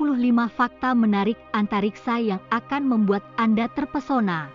25 fakta menarik antariksa yang akan membuat Anda terpesona.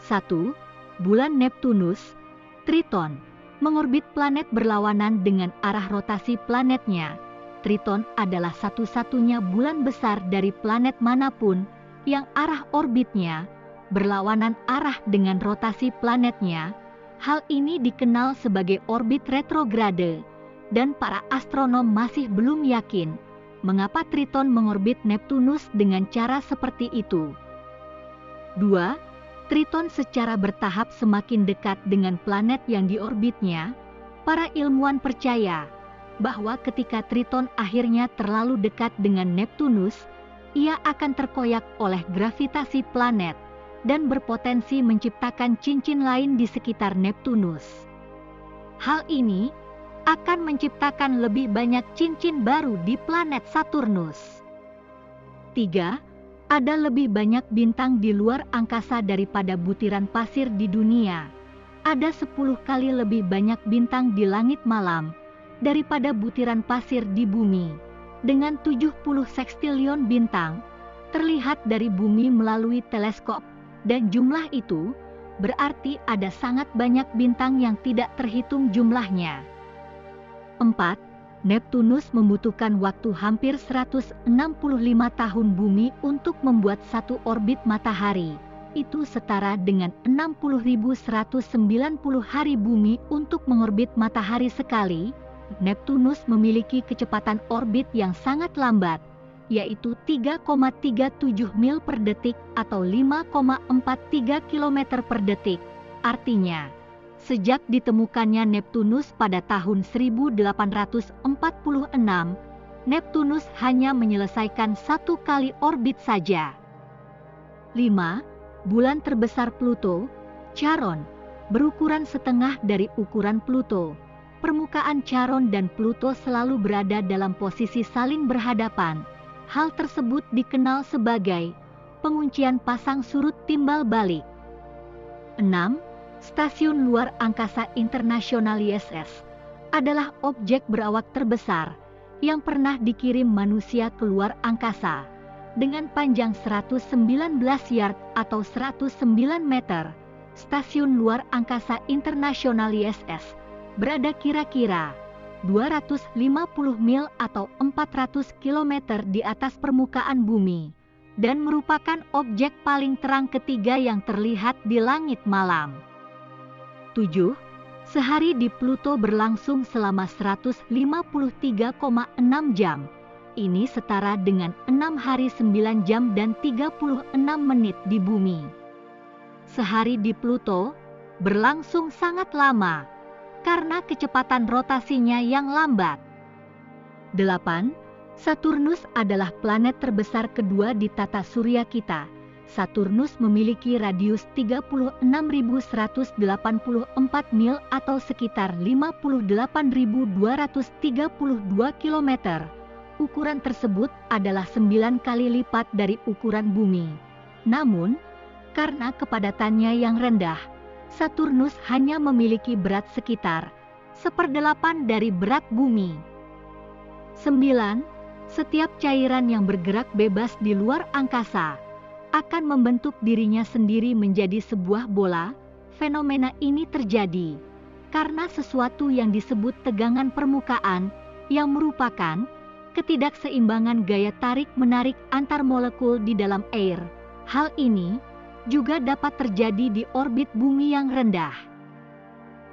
1. Bulan Neptunus, Triton, mengorbit planet berlawanan dengan arah rotasi planetnya. Triton adalah satu-satunya bulan besar dari planet manapun yang arah orbitnya berlawanan arah dengan rotasi planetnya. Hal ini dikenal sebagai orbit retrograde, dan para astronom masih belum yakin mengapa Triton mengorbit Neptunus dengan cara seperti itu. 2. Triton secara bertahap semakin dekat dengan planet yang diorbitnya. Para ilmuwan percaya bahwa ketika Triton akhirnya terlalu dekat dengan Neptunus, ia akan terkoyak oleh gravitasi planet dan berpotensi menciptakan cincin lain di sekitar Neptunus. Hal ini akan menciptakan lebih banyak cincin baru di planet Saturnus. 3. Ada lebih banyak bintang di luar angkasa daripada butiran pasir di dunia. Ada 10 kali lebih banyak bintang di langit malam daripada butiran pasir di bumi. Dengan 70 sekstilion bintang terlihat dari bumi melalui teleskop, dan jumlah itu berarti ada sangat banyak bintang yang tidak terhitung jumlahnya. 4. Neptunus membutuhkan waktu hampir 165 tahun bumi untuk membuat satu orbit matahari. Itu setara dengan 60.190 hari bumi untuk mengorbit matahari sekali. Neptunus memiliki kecepatan orbit yang sangat lambat, yaitu 3,37 mil per detik atau 5,43 km per detik. Artinya, sejak ditemukannya Neptunus pada tahun 1846, Neptunus hanya menyelesaikan satu kali orbit saja. 5. Bulan terbesar Pluto, Charon, berukuran setengah dari ukuran Pluto. Permukaan Charon dan Pluto selalu berada dalam posisi saling berhadapan. Hal tersebut dikenal sebagai penguncian pasang surut timbal balik. 6. Stasiun Luar Angkasa Internasional ISS adalah objek berawak terbesar yang pernah dikirim manusia ke luar angkasa. Dengan panjang 119 yard atau 109 meter, Stasiun Luar Angkasa Internasional ISS berada kira-kira 250 mil atau 400 km di atas permukaan bumi, dan merupakan objek paling terang ketiga yang terlihat di langit malam. 7. Sehari di Pluto berlangsung selama 153,6 jam. Ini setara dengan 6 hari 9 jam dan 36 menit di bumi. Sehari di Pluto berlangsung sangat lama karena kecepatan rotasinya yang lambat. 8. Saturnus adalah planet terbesar kedua di tata surya kita. Saturnus memiliki radius 36.184 mil atau sekitar 58.232 km. Ukuran tersebut adalah 9 kali lipat dari ukuran bumi. Namun, karena kepadatannya yang rendah, Saturnus hanya memiliki berat sekitar 1/8 dari berat bumi. 9. Setiap cairan yang bergerak bebas di luar angkasa akan membentuk dirinya sendiri menjadi sebuah bola. Fenomena ini terjadi karena sesuatu yang disebut tegangan permukaan yang merupakan ketidakseimbangan gaya tarik-menarik antar molekul di dalam air. Hal ini juga dapat terjadi di orbit bumi yang rendah.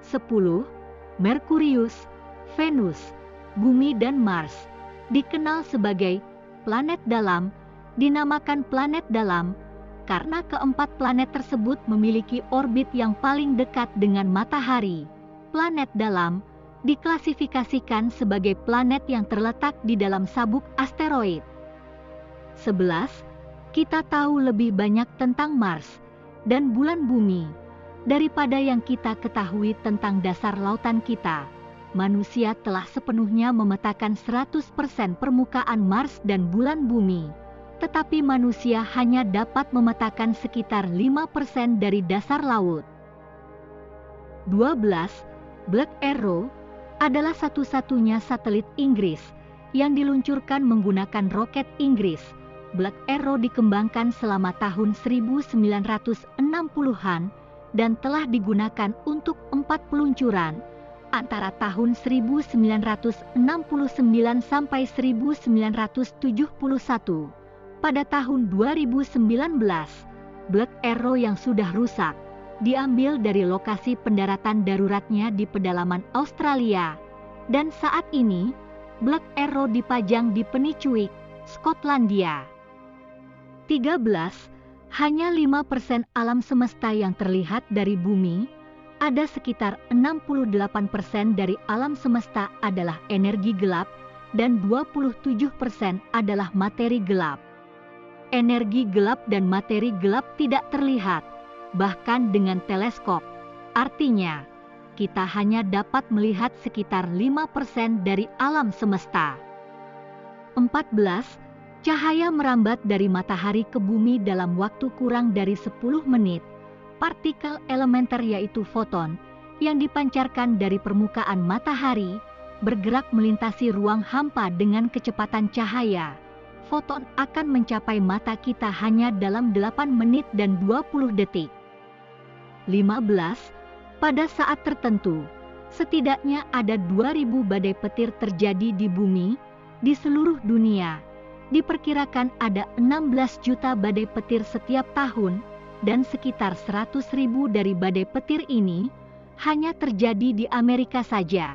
10. Merkurius, Venus, Bumi dan Mars dikenal sebagai planet dalam. Dinamakan planet dalam karena keempat planet tersebut memiliki orbit yang paling dekat dengan matahari. Planet dalam diklasifikasikan sebagai planet yang terletak di dalam sabuk asteroid. 11. Kita tahu lebih banyak tentang Mars dan bulan bumi daripada yang kita ketahui tentang dasar lautan kita. Manusia telah sepenuhnya memetakan 100% permukaan Mars dan bulan bumi, tetapi manusia hanya dapat memetakan sekitar 5% dari dasar laut. 12. Black Arrow adalah satu-satunya satelit Inggris yang diluncurkan menggunakan roket Inggris. Black Arrow dikembangkan selama tahun 1960-an dan telah digunakan untuk 4 peluncuran antara tahun 1969 sampai 1971. Pada tahun 2019, Black Arrow yang sudah rusak diambil dari lokasi pendaratan daruratnya di pedalaman Australia, dan saat ini Black Arrow dipajang di Penicuik, Skotlandia. 13. Hanya 5% alam semesta yang terlihat dari bumi. Ada sekitar 68% dari alam semesta adalah energi gelap dan 27% adalah materi gelap. Energi gelap dan materi gelap tidak terlihat, bahkan dengan teleskop. Artinya, kita hanya dapat melihat sekitar 5% dari alam semesta. 14. Cahaya merambat dari matahari ke bumi dalam waktu kurang dari 10 menit. Partikel elementer yaitu foton, yang dipancarkan dari permukaan matahari, bergerak melintasi ruang hampa dengan kecepatan cahaya. Foton akan mencapai mata kita hanya dalam 8 menit dan 20 detik. 15. Pada saat tertentu, setidaknya ada 2000 badai petir terjadi di bumi, di seluruh dunia. Diperkirakan ada 16 juta badai petir setiap tahun, dan sekitar 100.000 dari badai petir ini hanya terjadi di Amerika saja.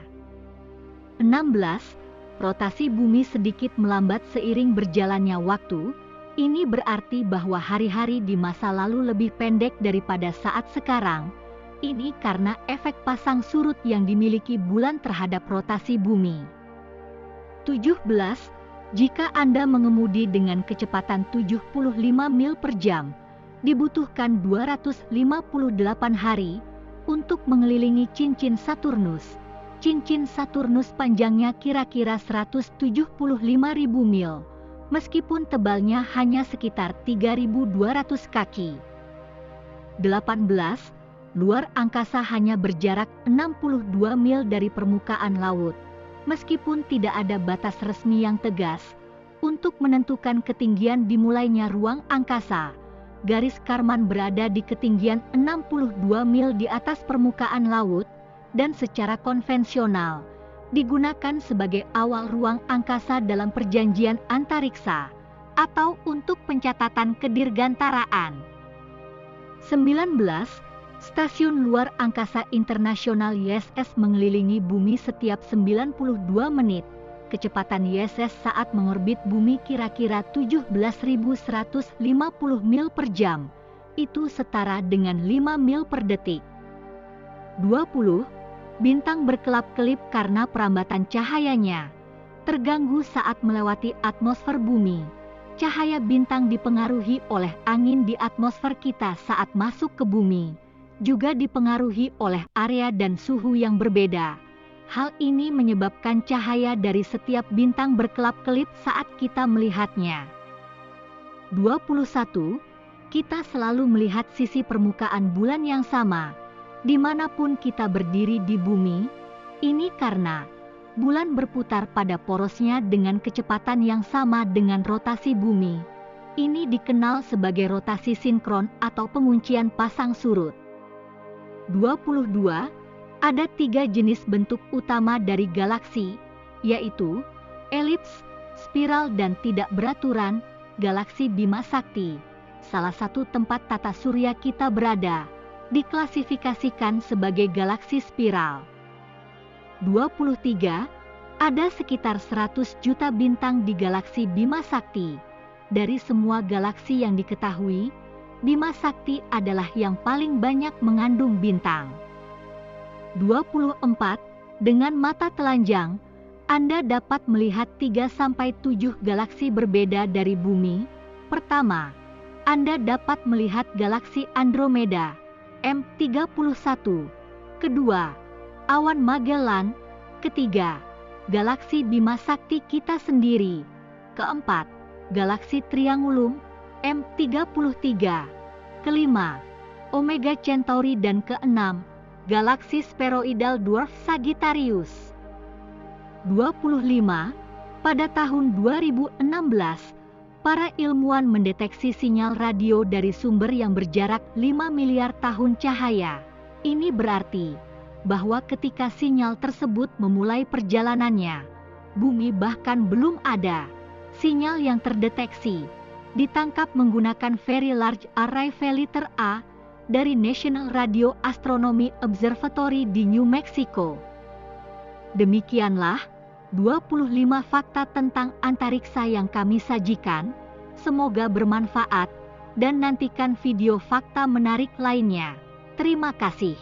16. Rotasi bumi sedikit melambat seiring berjalannya waktu. Ini berarti bahwa hari-hari di masa lalu lebih pendek daripada saat sekarang. Ini karena efek pasang surut yang dimiliki bulan terhadap rotasi bumi. 17. Jika Anda mengemudi dengan kecepatan 75 mil per jam, dibutuhkan 258 hari untuk mengelilingi cincin Saturnus. Cincin Saturnus panjangnya kira-kira 175.000 mil, meskipun tebalnya hanya sekitar 3.200 kaki. 18. Luar angkasa hanya berjarak 62 mil dari permukaan laut, meskipun tidak ada batas resmi yang tegas untuk menentukan ketinggian dimulainya ruang angkasa. Garis Kármán berada di ketinggian 62 mil di atas permukaan laut dan secara konvensional digunakan sebagai awal ruang angkasa dalam perjanjian antariksa atau untuk pencatatan kedirgantaraan. 19. Stasiun Luar Angkasa Internasional ISS mengelilingi bumi setiap 92 menit. Kecepatan ISS saat mengorbit bumi kira-kira 17.150 mil per jam. Itu setara dengan 5 mil per detik. 20. Bintang berkelap-kelip karena perambatan cahayanya. Terganggu saat melewati atmosfer bumi. Cahaya bintang dipengaruhi oleh angin di atmosfer kita saat masuk ke bumi. Juga dipengaruhi oleh area dan suhu yang berbeda. Hal ini menyebabkan cahaya dari setiap bintang berkelap-kelip saat kita melihatnya. 21. Kita selalu melihat sisi permukaan bulan yang sama, dimanapun kita berdiri di bumi. Ini karena bulan berputar pada porosnya dengan kecepatan yang sama dengan rotasi bumi. Ini dikenal sebagai rotasi sinkron atau penguncian pasang surut. 22. Ada 3 jenis bentuk utama dari galaksi, yaitu elips, spiral dan tidak beraturan. Galaksi Bima Sakti, salah satu tempat tata surya kita berada, diklasifikasikan sebagai galaksi spiral. 23. Ada sekitar 100 juta bintang di galaksi Bima Sakti. Dari semua galaksi yang diketahui, Bima Sakti adalah yang paling banyak mengandung bintang. 24. Dengan mata telanjang, Anda dapat melihat 3-7 galaksi berbeda dari bumi. Pertama, Anda dapat melihat galaksi Andromeda, M31. Kedua, awan Magellan. Ketiga, galaksi Bima Sakti kita sendiri. Keempat, galaksi Triangulum, M33. Kelima, Omega Centauri dan keenam, galaksi spheroidal dwarf Sagittarius. 25. Pada tahun 2016, para ilmuwan mendeteksi sinyal radio dari sumber yang berjarak 5 miliar tahun cahaya. Ini berarti bahwa ketika sinyal tersebut memulai perjalanannya, bumi bahkan belum ada. Sinyal yang terdeteksi ditangkap menggunakan Very Large Array Veiliter A dari National Radio Astronomy Observatory di New Mexico. Demikianlah 25 fakta tentang antariksa yang kami sajikan. Semoga bermanfaat dan nantikan video fakta menarik lainnya. Terima kasih.